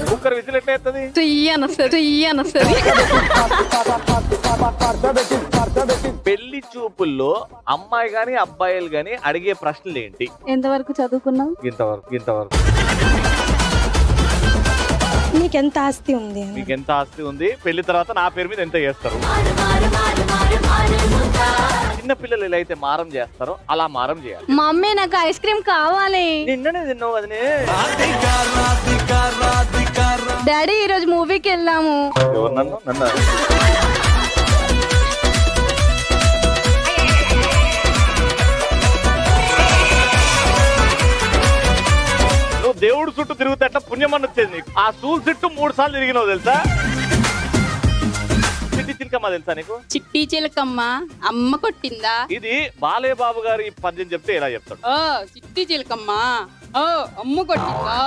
Cooker whistle ఎట్లా ఎత్తది? పెళ్లి చూపుల్లో అమ్మాయి గాని అబ్బాయిలు గాని అడిగే ప్రశ్నలు ఏంటి? ఎంతవరకు చదువుకున్నావు? ఇంతవరకు. నీకెంత ఆస్తి ఉంది? మీకు ఎంత ఆస్తి ఉంది? పెళ్లి తర్వాత నా పేరు మీద ఎంత చేస్తారు? చిన్న పిల్లలు ఎలా అయితే మారం చేస్తారో అలా మారం చేయాలి. మమ్మీ నాకు ఐస్ క్రీమ్ కావాలి. నిన్ననే తిన్నావు కదనే. డాడీ ఈ రోజు మూవీకి వెళ్ళాము. ఎవరు నన్ను? నువ్వు దేవుడు చుట్టూ తిరుగుతే అట్లా పుణ్యమని వచ్చేది నీకు. ఆ స్కూల్ చుట్టూ 3 సార్లు తిరిగినావు తెలుసా? చిట్టి చిలకమ్మ తెలుసా నీకు? చిట్టి చిలకమ్మ అమ్మ కొట్టిందా? ఇది బాలయ్య బాబు గారు ఈ పద్యం చెప్తే ఎలా చెప్తాడు? ఓ చిట్టి చిలకమ్మ ఓ అమ్మ కొట్టిందా?